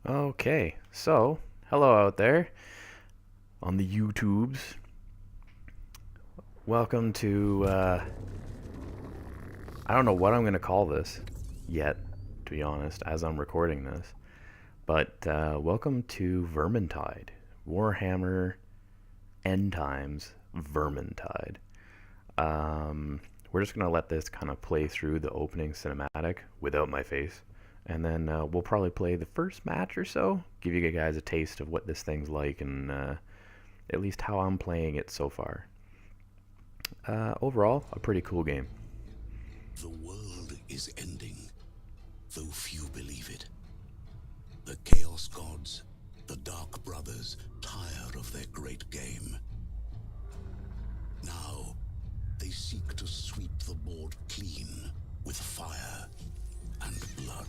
Okay, so hello out there on the YouTubes. Welcome to, I don't know what I'm going to call this yet, to be honest, as I'm recording this. But welcome to Vermintide, Warhammer End Times Vermintide. We're just going to let this kind of play through the opening cinematic without my face. And then we'll probably play the first match or so, give you guys a taste of what this thing's like and at least how I'm playing it so far. Overall, a pretty cool game. The world is ending, though few believe it. The Chaos Gods, the Dark Brothers, tire of their great game. Now, they seek to sweep the board clean with fire and blood.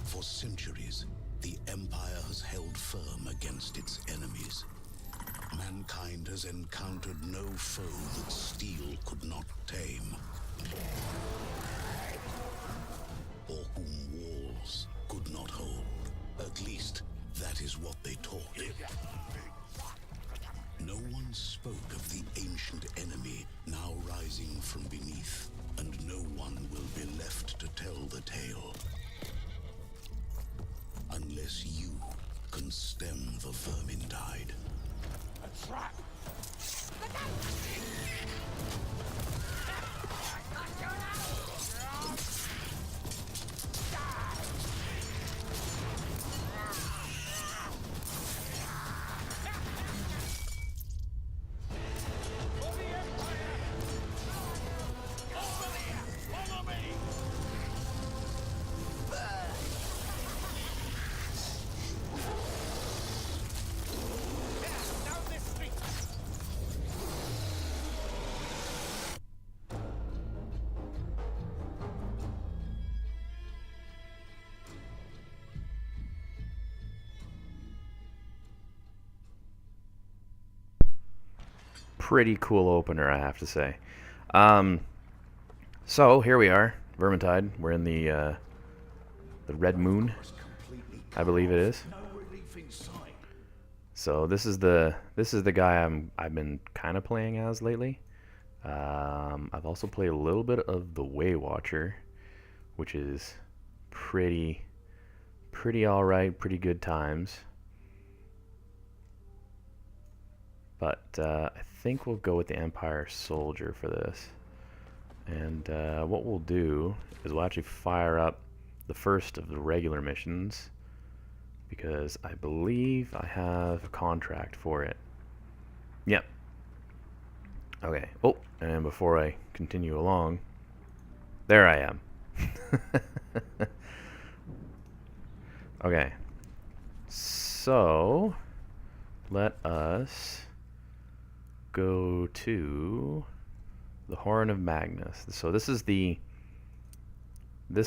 For centuries, the Empire has held firm against its enemies. Mankind has encountered no foe that steel could not tame, or whom walls could not hold. At least, that is what they taught. No one spoke of the ancient enemy now rising from beneath, and no one will be left to tell the tale. Unless you can stem the Vermintide. A trap! Pretty cool opener, I have to say. So here we are, Vermintide. We're in the Red Moon, I believe it is. So this is the guy I've been kind of playing as lately. I've also played a little bit of the Way Watcher, which is pretty all right, pretty good times. But I think we'll go with the Empire Soldier for this. And what we'll do is we'll actually fire up the first of the regular missions, because I believe I have a contract for it. Yep. Okay. Oh, and before I continue along, there I am. Okay. So, let us go to the Horn of Magnus. So this is this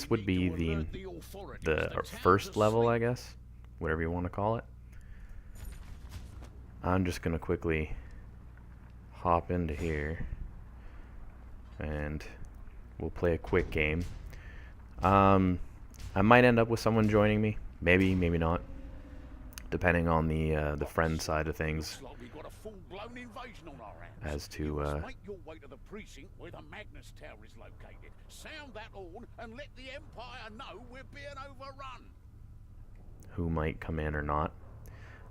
would be the first level, I guess, whatever you want to call it. I'm just gonna quickly hop into here and we'll play a quick game. I might end up with someone joining me, maybe not, depending on the friend side of things. As to make your way to the precinct where the Magnus Tower is located. Sound that horn and let the Empire know we're being overrun. Who might come in or not.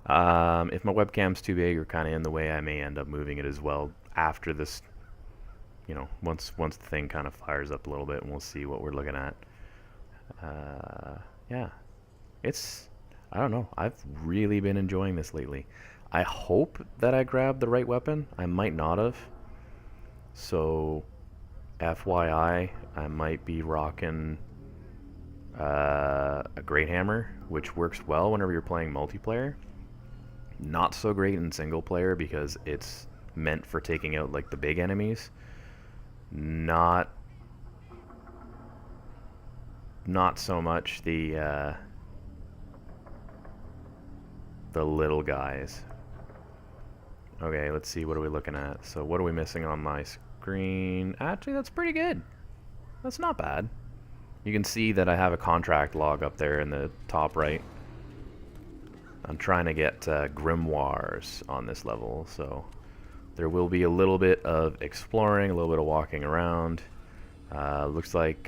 If my webcam's too big or kind of in the way, I may end up moving it as well after this. You know, once the thing kind of fires up a little bit, and we'll see what we're looking at. Yeah, I don't know. I've really been enjoying this lately. I hope that I grabbed the right weapon. I might not have. So, FYI, I might be rocking a Great Hammer, which works well whenever you're playing multiplayer. Not so great in single player because it's meant for taking out like the big enemies. Not so much the little guys. Okay, let's see, what are we looking at? So what are we missing on my screen? Actually, that's pretty good. That's not bad. You can see that I have a contract log up there in the top right. I'm trying to get grimoires on this level, so there will be a little bit of exploring, a little bit of walking around. Looks like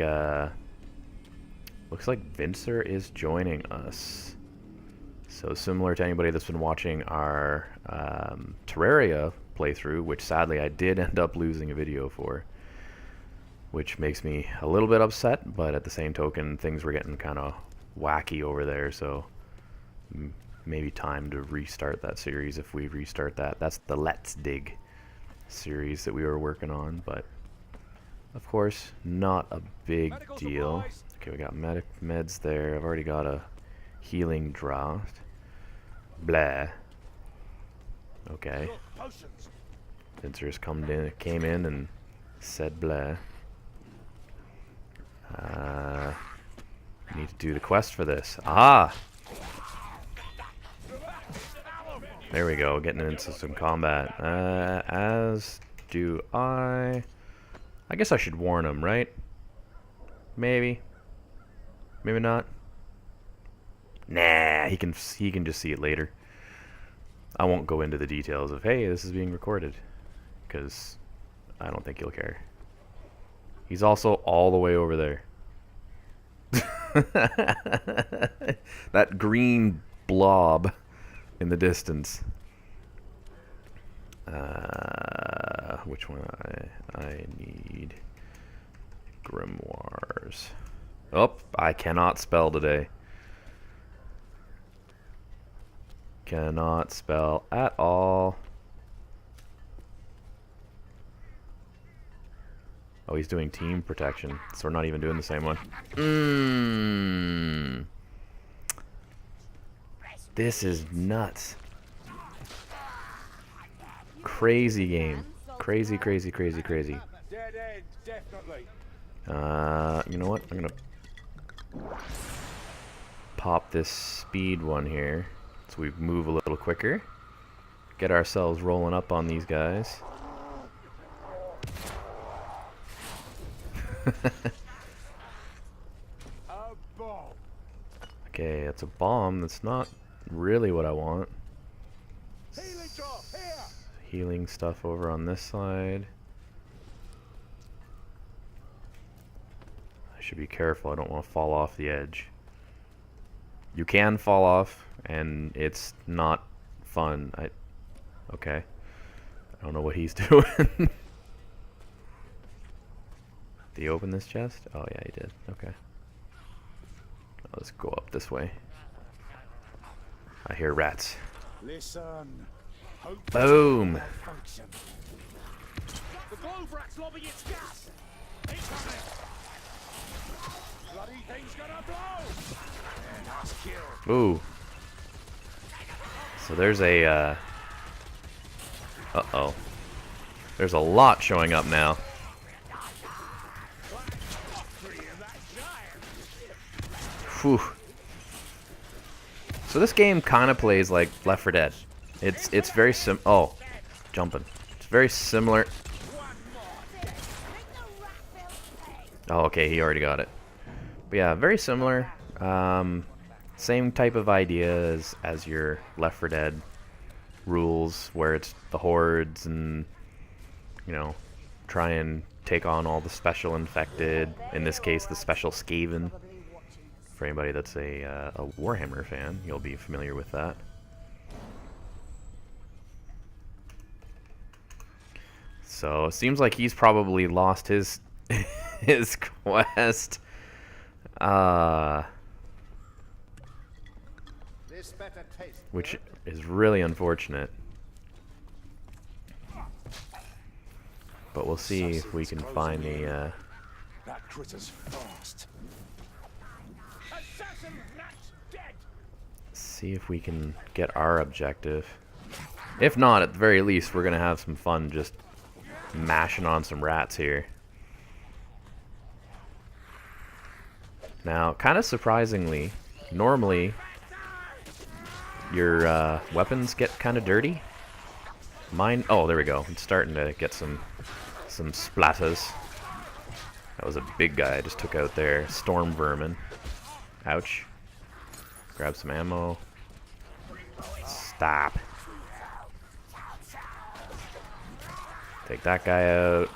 Vincer is joining us. So similar to anybody that's been watching our Terraria playthrough, which sadly I did end up losing a video for, which makes me a little bit upset, but at the same token, things were getting kind of wacky over there, so maybe time to restart that series if we restart that. That's the Let's Dig series that we were working on, but of course, not a big deal. Okay, we got meds there. I've already got a healing draft. Blah. Okay. Vincer's came in and said blah. Need to do the quest for this. Ah! There we go, getting into some combat. As do I. I guess I should warn him, right? Maybe. Maybe not. Nah, he can just see it later. I won't go into the details of, hey, this is being recorded, because I don't think he'll care. He's also all the way over there. That green blob in the distance. Which one? I need grimoires. Oh, I cannot spell today. Cannot spell at all. Oh, he's doing team protection, so we're not even doing the same one. This is nuts. Crazy game. Crazy, crazy, crazy, crazy. You know what? I'm gonna pop this speed one here so we move a little quicker. Get ourselves rolling up on these guys. Okay, it's a bomb. That's not really what I want. Healing stuff over on this side. I should be careful. I don't want to fall off the edge. You can fall off, and it's not fun. Okay. I don't know what he's doing. Did he open this chest? Oh yeah, he did. Okay. Let's go up this way. I hear rats. Listen. Boom. The globe rat's lobbing its gas. It's coming. Bloody thing's gonna blow. And that's killed. Ooh. So there's a uh-oh. There's a lot showing up now. Whew. So this game kind of plays like Left 4 Dead. It's very jumping. It's very similar. Oh, okay, he already got it. But yeah, very similar. Same type of idea as your Left 4 Dead rules, where it's the hordes and, you know, try and take on all the special infected. In this case, the special Skaven. For anybody that's a Warhammer fan, you'll be familiar with that. So it seems like he's probably lost his his quest. Which is really unfortunate. But we'll see if we can find the That critter's fast. see if we can get our objective. If not, at the very least, we're gonna have some fun just mashing on some rats here. Now, kind of surprisingly, normally your weapons get kind of dirty. Mine, oh, there we go. It's starting to get some splatters. That was a big guy I just took out there. Storm vermin. Ouch. Grab some ammo. Stop. Take that guy out.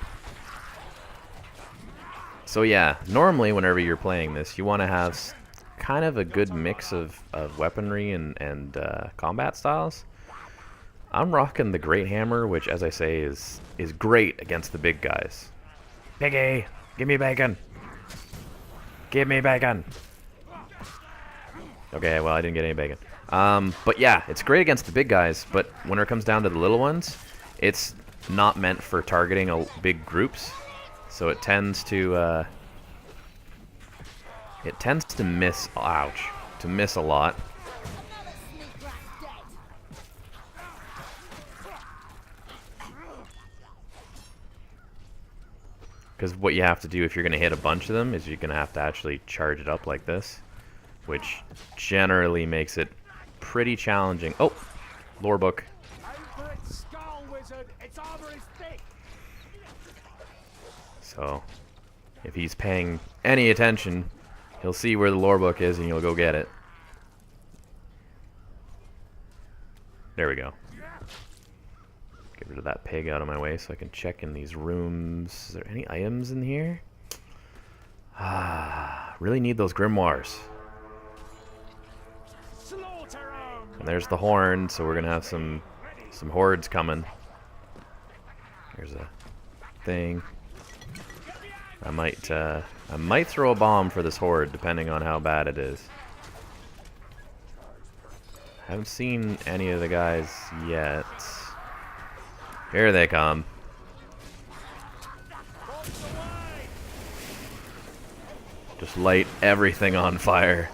So yeah, normally whenever you're playing this, you want to have kind of a good mix of weaponry and combat styles. I'm rocking the Great Hammer, which, as I say, is great against the big guys. Piggy, give me bacon. Give me bacon. Okay, well, I didn't get any bacon. But yeah, it's great against the big guys, but when it comes down to the little ones, it's not meant for targeting big groups. So it tends to miss, ouch, to miss a lot. Because what you have to do if you're going to hit a bunch of them is you're going to have to actually charge it up like this, which generally makes it pretty challenging. Oh, lore book. So, if he's paying any attention, he'll see where the lore book is and he'll go get it. There we go. Get rid of that pig out of my way so I can check in these rooms. Is there any items in here? Ah, really need those grimoires. And there's the horn, so we're gonna have some hordes coming. There's a thing. I might throw a bomb for this horde, depending on how bad it is. Haven't seen any of the guys yet. Here they come. Just light everything on fire.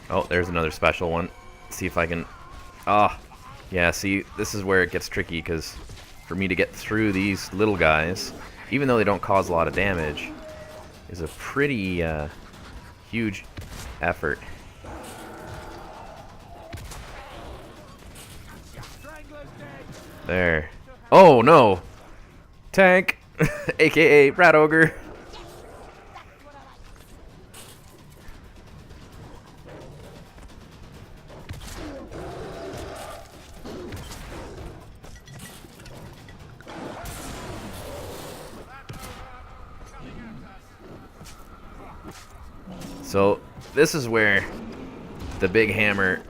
Oh, there's another special one. See if I can... Ah, yeah, see, this is where it gets tricky, because for me to get through these little guys, even though they don't cause a lot of damage, is a pretty huge effort. There. Oh, no! Tank! AKA Rat Ogre! So, this is where the big hammer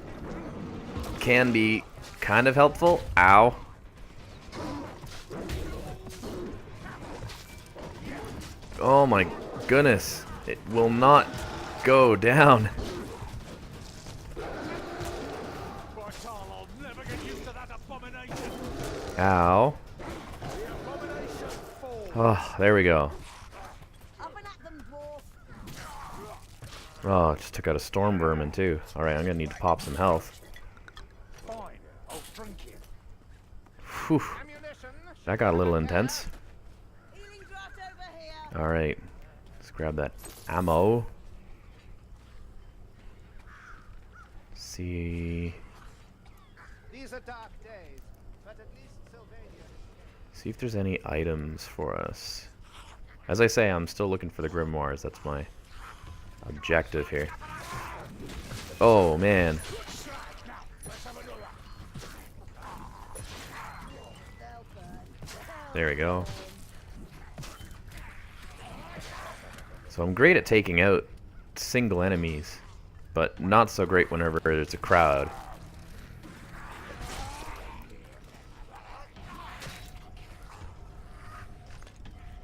can be kind of helpful. Ow. Oh my goodness. It will not go down. Ow. Oh, there we go. Oh, it just took out a storm vermin too. Alright, I'm gonna need to pop some health. Whew. That got a little intense. Alright. Let's grab that ammo. See. These are dark days, but at least Sylvania. See if there's any items for us. As I say, I'm still looking for the grimoires. That's my objective here. Oh man. There we go. So I'm great at taking out single enemies, but not so great whenever there's a crowd.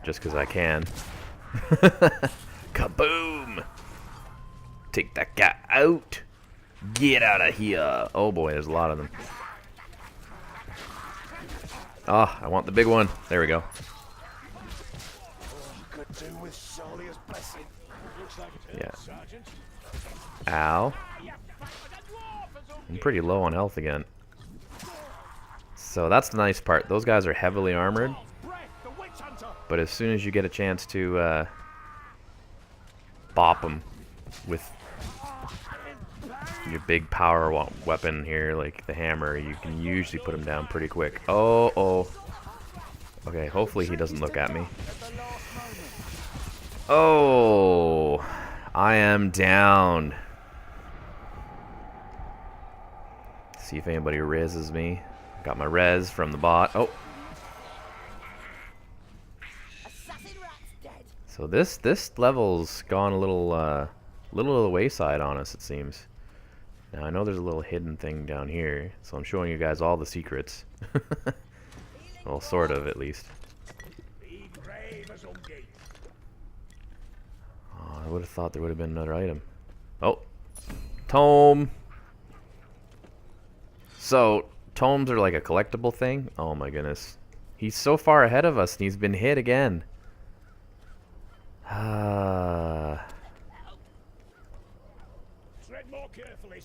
Just because I can. Kaboom! Take that guy out. Get out of here. Oh boy, there's a lot of them. Ah, I want the big one. There we go. Yeah. Ow. I'm pretty low on health again. So that's the nice part. Those guys are heavily armored. But as soon as you get a chance to bop them with your big power weapon here, like the hammer, you can usually put him down pretty quick. Oh, oh. Okay, hopefully he doesn't look at me. Oh, I am down. See if anybody reses me. Got my res from the bot. Oh. So this level's gone a little little of the wayside on us, it seems. Now I know there's a little hidden thing down here, so I'm showing you guys all the secrets. Well, sort of, at least. Oh, I would have thought there would have been another item. Oh, tome. So tomes are like a collectible thing. Oh my goodness, he's so far ahead of us, and he's been hit again.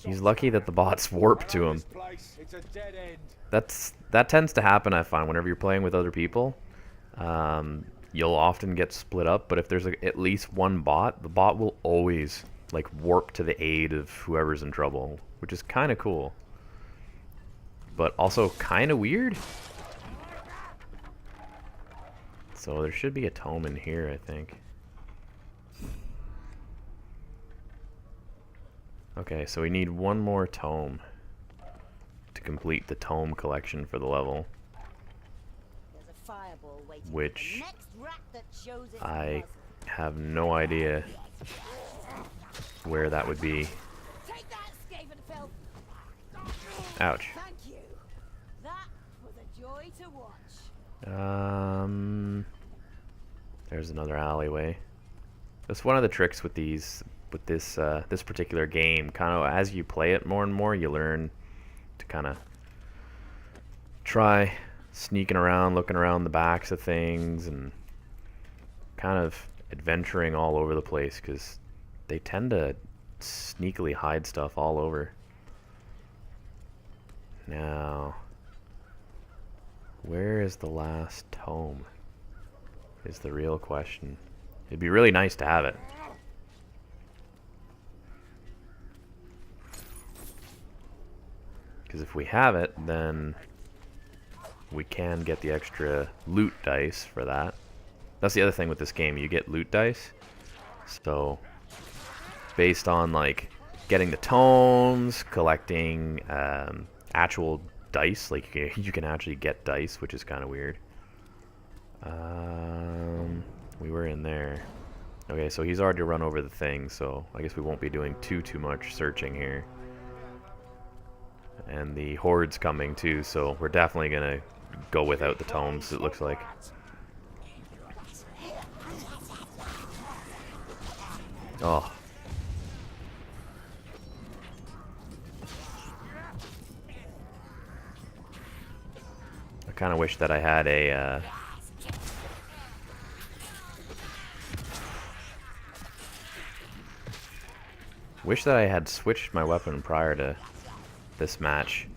He's lucky that the bots warp to him. That tends to happen, I find, whenever you're playing with other people. You'll often get split up, but if there's at least one bot, the bot will always like warp to the aid of whoever's in trouble, which is kind of cool, but also kind of weird. So there should be a tome in here, I think. Okay, so we need one more tome to complete the tome collection for the level, which I have no idea where that would be. Ouch. There's another alleyway. That's one of the tricks with these, with this particular game. Kind of as you play it more and more, you learn to kind of try sneaking around, looking around the backs of things, and kind of adventuring all over the place, because they tend to sneakily hide stuff all over. Now, where is the last tome? Is the real question. It'd be really nice to have it. Because if we have it, then we can get the extra loot dice for that. That's the other thing with this game, you get loot dice. So, based on like getting the tomes, collecting actual dice, like you can actually get dice, which is kind of weird. We were in there. Okay, so he's already run over the thing, so I guess we won't be doing too much searching here. And the horde's coming too, so we're definitely gonna go without the tomes, it looks like. Oh. I kind of wish that I had a wish that I had switched my weapon prior to this match.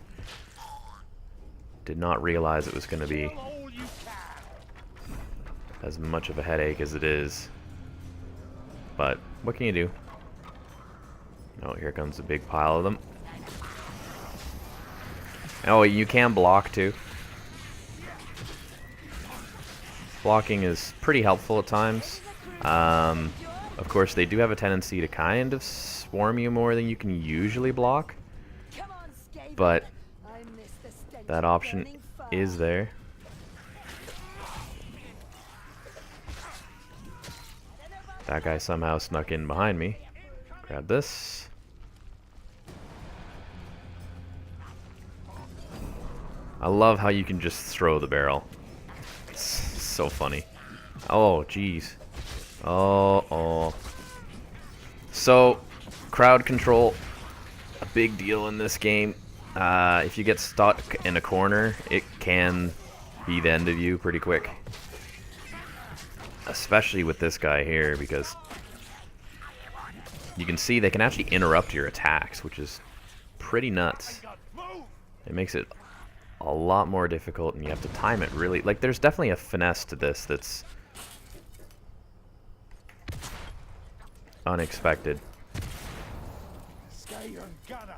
Did not realize it was going to be as much of a headache as it is. But what can you do? Oh, here comes a big pile of them. Oh, you can block too. Blocking is pretty helpful at times. Of course, they do have a tendency to kind of swarm you more than you can usually block. But that option is there. That guy somehow snuck in behind me. Grab this. I love how you can just throw the barrel. It's so funny. Oh, jeez. Oh. So, crowd control, a big deal in this game. If you get stuck in a corner, it can be the end of you pretty quick. Especially with this guy here, because you can see they can actually interrupt your attacks, which is pretty nuts. It makes it a lot more difficult, and you have to time it really. Like, there's definitely a finesse to this that's unexpected. Iron Gunner.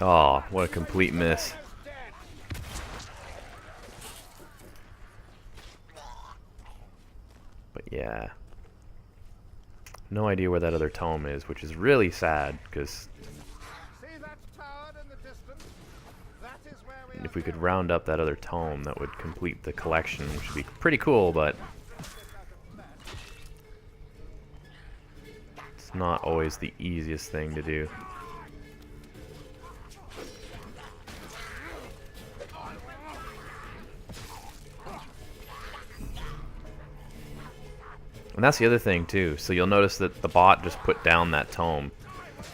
Oh, what a complete miss. But yeah. No idea where that other tome is, which is really sad, because See that tower in the distance? That is where we if we could round up that other tome, that would complete the collection, which would be pretty cool, but it's not always the easiest thing to do. And that's the other thing too. So you'll notice that the bot just put down that tome.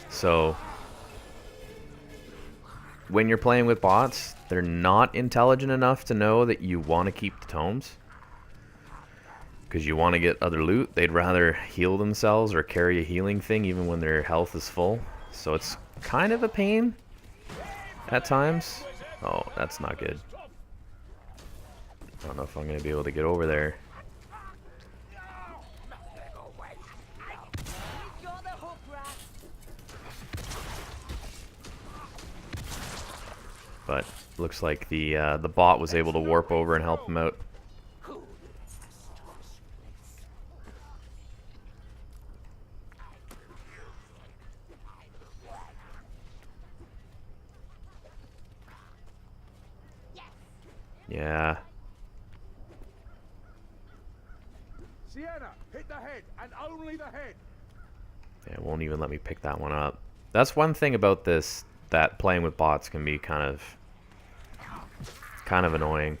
So when you're playing with bots, they're not intelligent enough to know that you want to keep the tomes, because you want to get other loot. They'd rather heal themselves or carry a healing thing even when their health is full. So it's kind of a pain at times. Oh, that's not good. I don't know if I'm going to be able to get over there. But looks like the bot was able to warp over and help him out. Yeah. Sienna, hit the head, and only the head. Yeah, it won't even let me pick that one up. That's one thing about this, that playing with bots can be kind of annoying,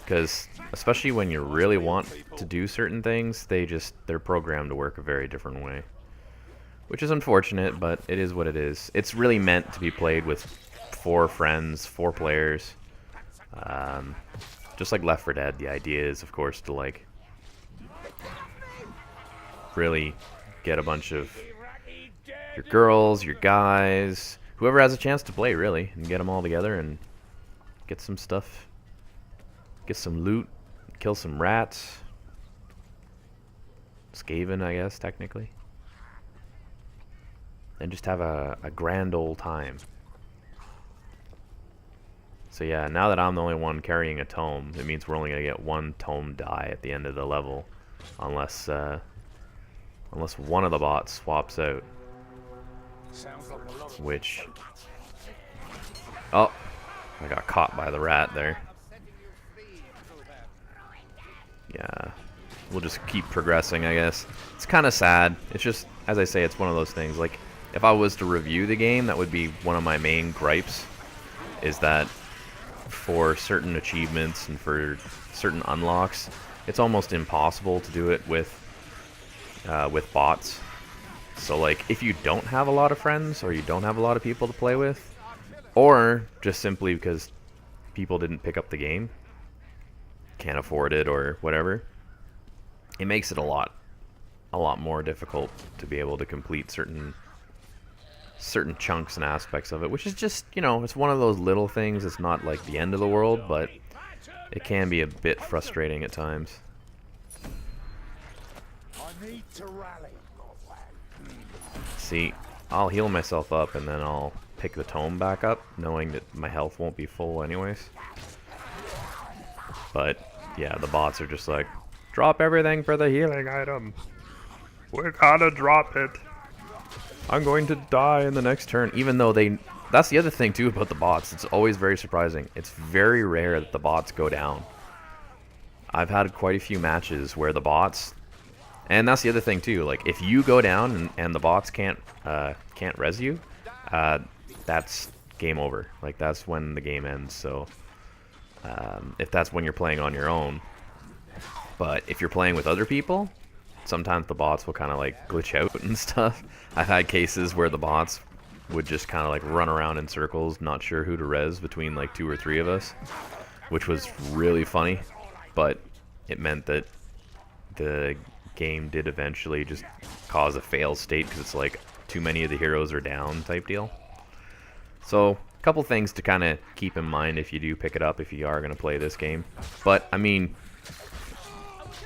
because especially when you really want to do certain things, they're programmed to work a very different way, which is unfortunate, but it is what it is. It's really meant to be played with 4 friends, 4 players, just like Left 4 Dead. The idea is, of course, to like really get a bunch of your girls, your guys, whoever has a chance to play, really, and get them all together and get some stuff, get some loot, kill some rats, Skaven, I guess, technically, and just have a grand old time. So yeah, now that I'm the only one carrying a tome, it means we're only going to get 1 tome die at the end of the level, unless one of the bots swaps out, which... Oh, I got caught by the rat there. Yeah, we'll just keep progressing, I guess. It's kind of sad. It's just, as I say, it's one of those things. Like, if I was to review the game, that would be one of my main gripes, is that for certain achievements and for certain unlocks, it's almost impossible to do it with bots. So like, if you don't have a lot of friends, or you don't have a lot of people to play with, or just simply because people didn't pick up the game, can't afford it or whatever, it makes it a lot more difficult to be able to complete certain chunks and aspects of it, which is just, you know, it's one of those little things. It's not like the end of the world, but it can be a bit frustrating at times. I need to rally. See, I'll heal myself up and then I'll pick the tome back up, knowing that my health won't be full anyways. But yeah, the bots are just like, drop everything for the healing item. We gotta drop it. I'm going to die in the next turn. Even though that's the other thing too about the bots. It's always very surprising. It's very rare that the bots go down. I've had quite a few matches where the bots, and that's the other thing too, like if you go down and the bots can't res you, that's game over. Like that's when the game ends. So if that's when you're playing on your own. But if you're playing with other people, sometimes the bots will kind of like glitch out and stuff. I've had cases where the bots would just kind of like run around in circles, not sure who to res between like 2 or 3 of us, which was really funny. But it meant that the game did eventually just cause a fail state, because it's like too many of the heroes are down type deal. So a couple things to kind of keep in mind if you do pick it up, if you are going to play this game. But I mean,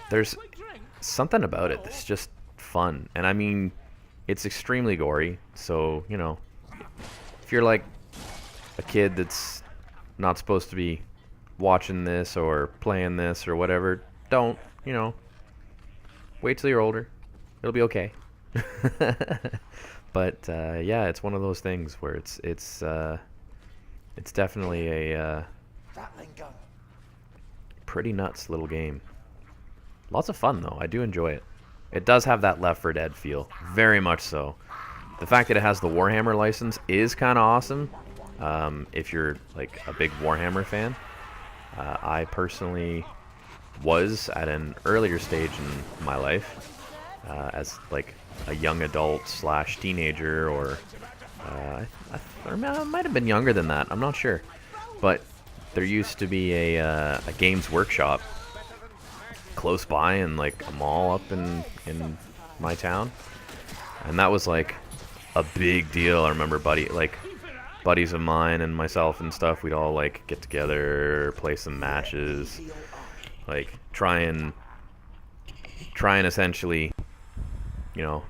there's something about it that's just fun. And I mean, it's extremely gory, so, you know, if you're like a kid that's not supposed to be watching this or playing this or whatever, don't, you know, wait till you're older. It'll be okay. But yeah, it's one of those things where it's definitely a pretty nuts little game. Lots of fun though. I do enjoy it. It does have that Left 4 Dead feel, very much so. The fact that it has the Warhammer license is kind of awesome. If you're like a big Warhammer fan. I personally was at an earlier stage in my life as like a young adult slash teenager, or I might have been younger than that. I'm not sure, but there used to be a Games Workshop close by in like a mall up in my town, and that was like a big deal. I remember buddies of mine and myself and stuff, we'd all like get together, play some matches, like try and essentially, you know,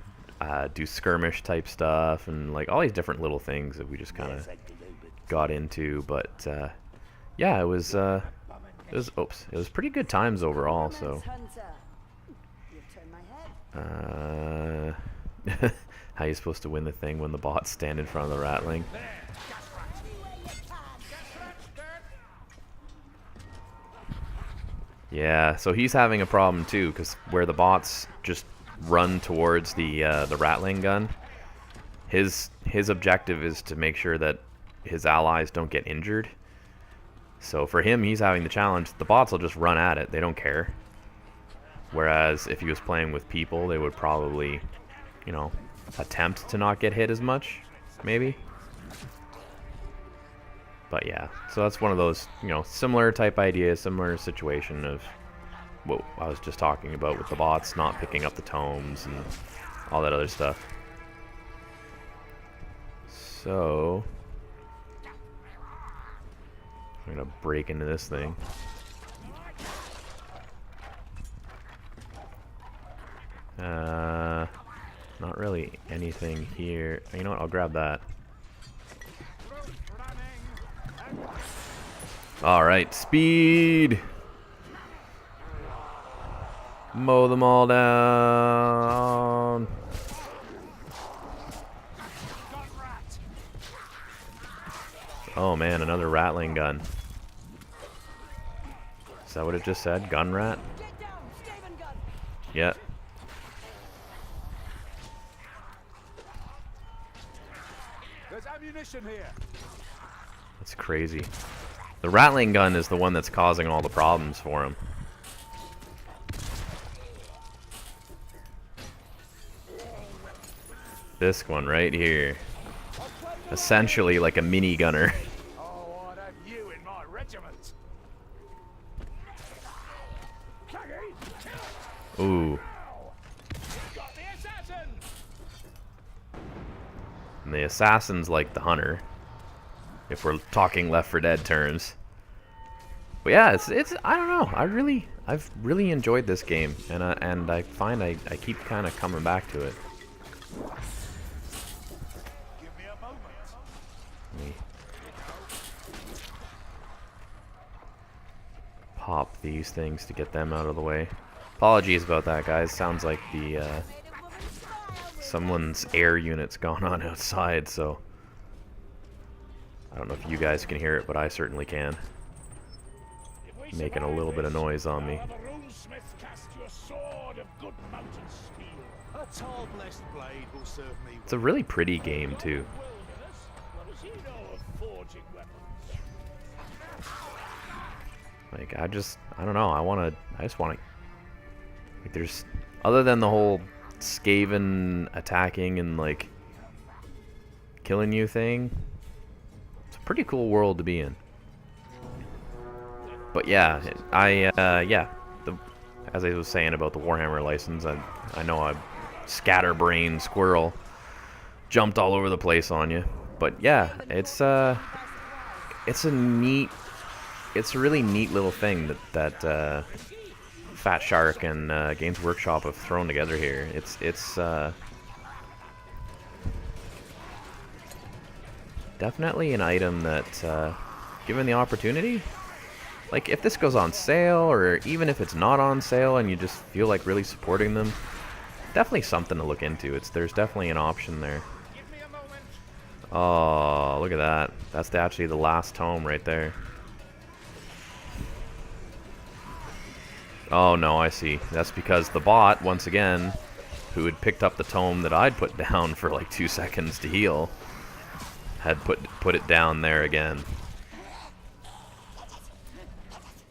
do skirmish type stuff and like all these different little things that we just kind of got into. But yeah, it was pretty good times overall. So how you supposed to win the thing when the bots stand in front of the ratling? Yeah, so he's having a problem too, because where the bots just run towards the ratling gun, his objective is to make sure that his allies don't get injured. So for him, he's having the challenge. The bots will just run at it; they don't care. Whereas if he was playing with people, they would probably, you know, attempt to not get hit as much, maybe. But yeah, so that's one of those, you know, similar type ideas, similar situation of what I was just talking about with the bots not picking up the tomes and all that other stuff. So I'm gonna break into this thing. Not really anything here. You know what? I'll grab that. Alright, speed! Mow them all down! Oh man, another rattling gun. Is that what it just said? Gun rat? Yeah. There's ammunition here. That's crazy. The rattling gun is the one that's causing all the problems for him. This one right here. Essentially like a mini gunner. Oh, I'd have you in my regiment. Ooh. Got the assassin. And the assassin's like the hunter, if we're talking Left 4 Dead terms. But yeah, it's I don't know. I've really enjoyed this game, and I find I keep kind of coming back to it. Give me a moment. Let me pop these things to get them out of the way. Apologies about that, guys. Sounds like the someone's air unit's gone on outside, so I don't know if you guys can hear it, but I certainly can. Making a little bit of noise on me. It's a really pretty game too. Like I don't know. I just want to. Like, there's other than the whole Skaven attacking and like killing you thing. It's a pretty cool world to be in. But yeah, as I was saying about the Warhammer license, I know a scatterbrain squirrel jumped all over the place on you. But yeah, it's a really neat little thing that Fat Shark and Games Workshop have thrown together here. It's definitely an item that, given the opportunity, like if this goes on sale, or even if it's not on sale and you just feel like really supporting them, definitely something to look into. There's definitely an option there. Give me a moment. Oh, look at that. That's actually the last tome right there. Oh no, I see. That's because the bot, once again, who had picked up the tome that I'd put down for like 2 seconds to heal, had put it down there again.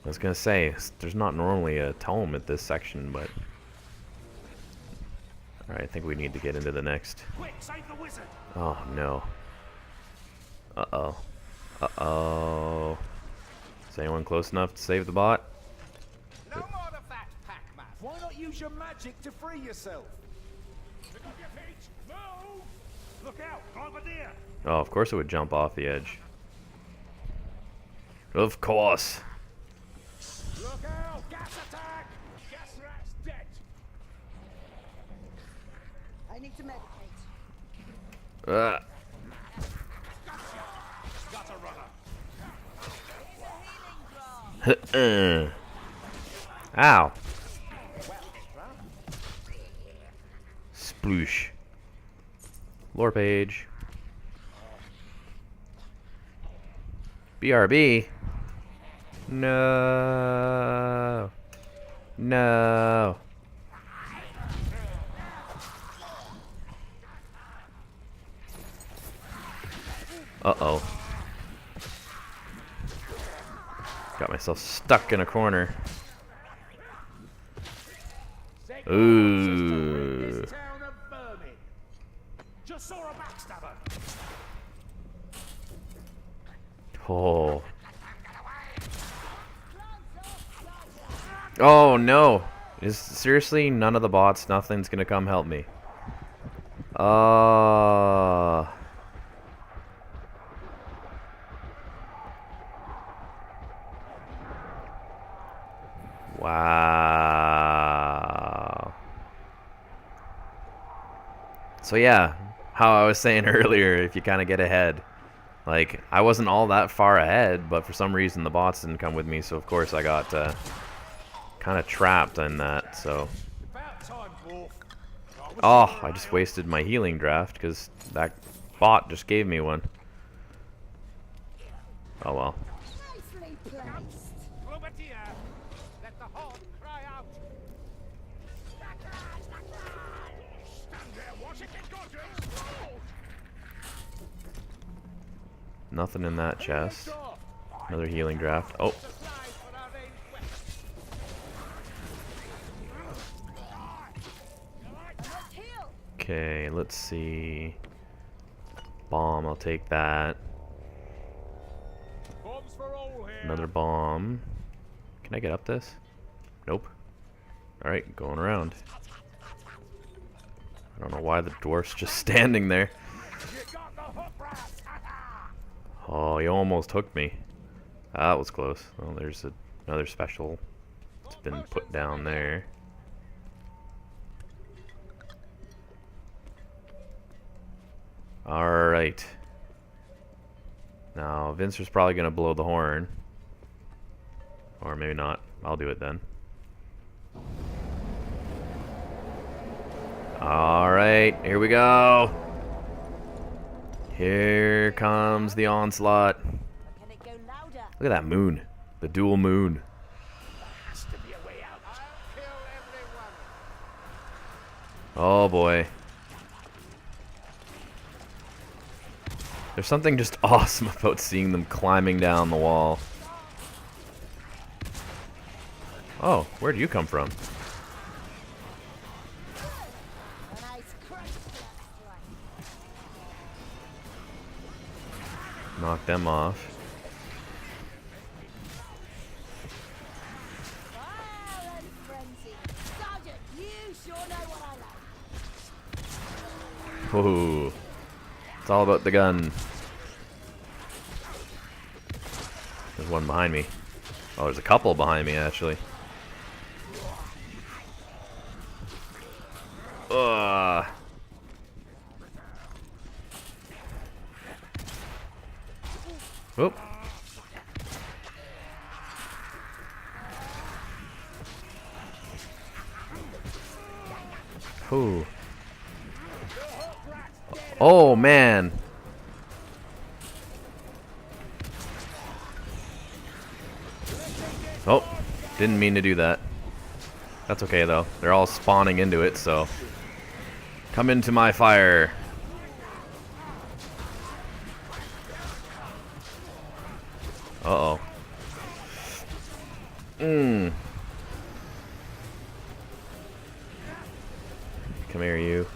I was gonna say, there's not normally a tome at this section, but... Alright, I think we need to get into the next... Quick, save the wizard. Oh no. Uh-oh. Uh-oh. Is anyone close enough to save the bot? No more of that, Pac-Man. Why not use your magic to free yourself? Pick up your feet. Move. Look out, bombardier. Oh, of course it would jump off the edge. Of course. Look out, gas attack. Gas rat's dead. I need to medicate. Got a runner. Here's a healing draft. Ow. Sploosh. Lore page. BRB. No. No. Uh-oh. Got myself stuck in a corner. Ooh. This town of vermin. Just saw a backstabber. Oh. Oh no. Is seriously none of the bots, nothing's gonna come help me. Wow. So yeah, how I was saying earlier, if you kind of get ahead. Like, I wasn't all that far ahead, but for some reason the bots didn't come with me, so of course I got kind of trapped in that, so... About time, dwarf. Oh, I just wasted my healing draft, because that bot just gave me one. Oh well. Nicely placed. Bombardier. Let the horde cry out. Stand there, watch it get got to explode. Nothing in that chest. Another healing draft. Oh, Supplies for our ranged weapons. Let's heal. okay, let's see. Bomb, I'll take that. Bombs for all here. Another bomb. Can I get up this? Nope. Alright, going around. I don't know why the dwarf's just standing there. You got the hook rat. Oh, he almost hooked me. That was close. Well, there's another special that's been put down there. Alright. Now, Vince was probably going to blow the horn. Or maybe not. I'll do it then. Alright, here we go. Here comes the onslaught. Or can it go louder? Look at that moon. The dual moon. Has to be a way out. I'll kill everyone. Oh boy. There's something just awesome about seeing them climbing down the wall. Oh, where'd you come from? A nice crunch strike. Knock them off. Violent frenzy. Sergeant, you sure know what I like. Ooh. It's all about the gun. There's one behind me. Oh, there's a couple behind me, actually. Whoop. Ooh. Oh man. Oh, didn't mean to do that. That's okay though. They're all spawning into it, so come into my fire. Uh-oh. Come here, you.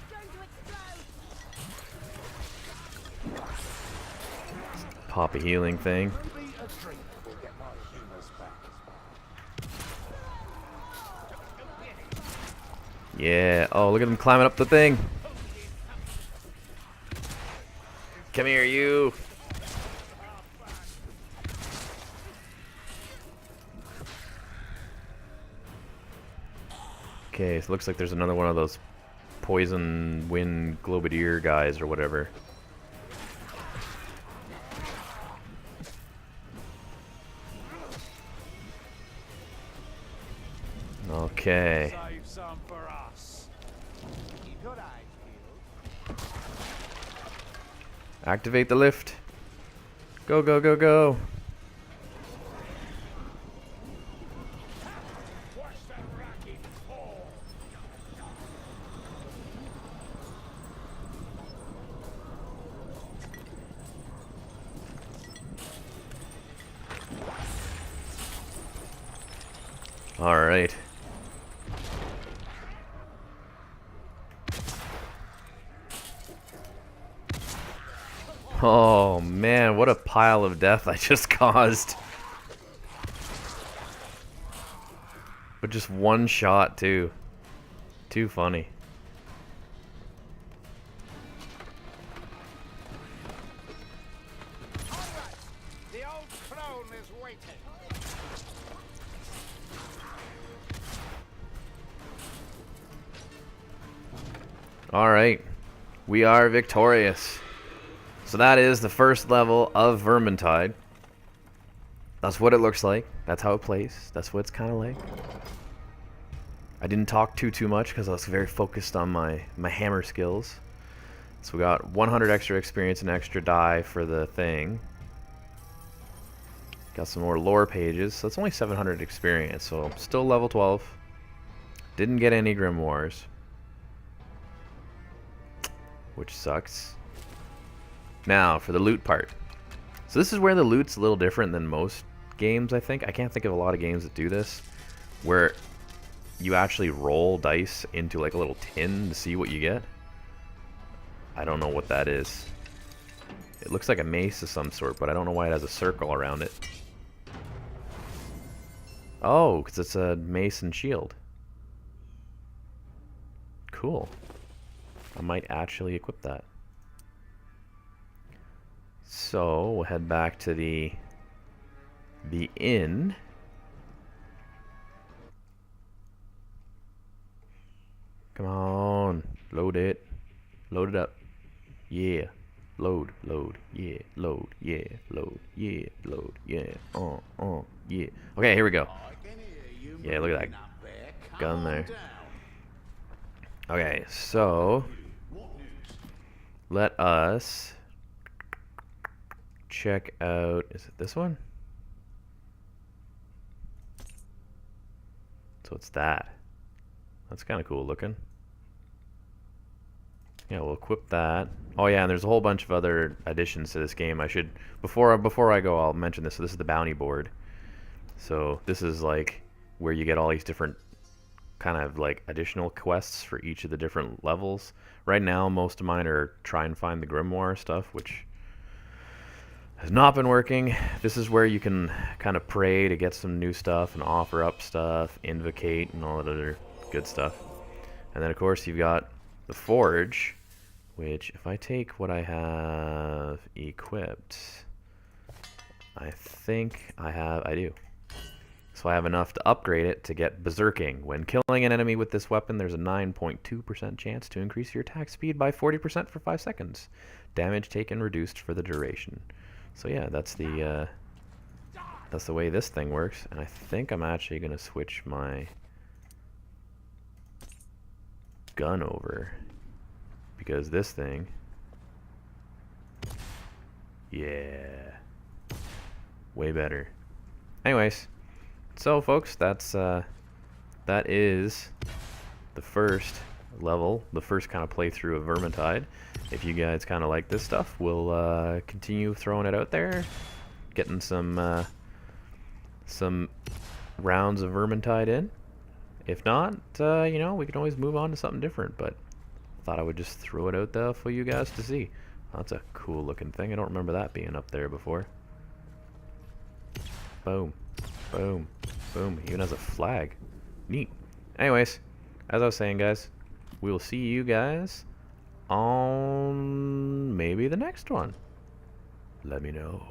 Going to explode. Pop a healing thing. Maybe a drink will get my humours back. Yeah. Oh, look at them climbing up the thing. Come here, you. Okay, so it looks like there's another one of those poison wind globadier guys or whatever. Okay. Save some for us. Keep your eyes peeled. Activate the lift. Go, go, go, go. Watch that racket fall. All right. Oh man, what a pile of death I just caused. But just one shot too. Too funny. All right. The old crone is waiting. All right. We are victorious. So that is the first level of Vermintide. That's what it looks like. That's how it plays. That's what it's kind of like. I didn't talk too much because I was very focused on my hammer skills. So we got 100 extra experience and extra die for the thing. Got some more lore pages. So it's only 700 experience. So still level 12. Didn't get any grimoires, which sucks. Now, for the loot part. So this is where the loot's a little different than most games, I think. I can't think of a lot of games that do this, where you actually roll dice into like a little tin to see what you get. I don't know what that is. It looks like a mace of some sort, but I don't know why it has a circle around it. Oh, because it's a mace and shield. Cool. I might actually equip that. So we'll head back to the inn. Come on, load it. Load it up. Yeah. Load, yeah, load, yeah, load, yeah, load, yeah, yeah. Okay, here we go. I can hear you Yeah, look at that moving up there. Come gun on there. down. Okay, so What news? let us check out, is it this one? So it's that. That's kind of cool looking. Yeah, we'll equip that. Oh yeah, and there's a whole bunch of other additions to this game. I should, before I go, I'll mention this. So this is the bounty board. So this is like where you get all these different kind of like additional quests for each of the different levels. Right now, most of mine are try and find the grimoire stuff, which has not been working. This is where you can kind of pray to get some new stuff and offer up stuff, invocate, and all that other good stuff. And then of course you've got the forge, which if I take what I have equipped, I think I do. So I have enough to upgrade it to get berserking. When killing an enemy with this weapon, there's a 9.2% chance to increase your attack speed by 40% for 5 seconds. Damage taken reduced for the duration. So yeah, that's the way this thing works. And I think I'm actually going to switch my gun over, because this thing, yeah, way better. Anyways, so folks, that is the first level, the first kind of playthrough of Vermintide. If you guys kind of like this stuff, we'll continue throwing it out there, getting some rounds of Vermintide in. If not, you know, we can always move on to something different, but I thought I would just throw it out there for you guys to see. Oh, that's a cool looking thing. I don't remember that being up there before. Boom. Boom. Boom. Even has a flag. Neat. Anyways, as I was saying, guys, we will see you guys on maybe the next one. Let me know.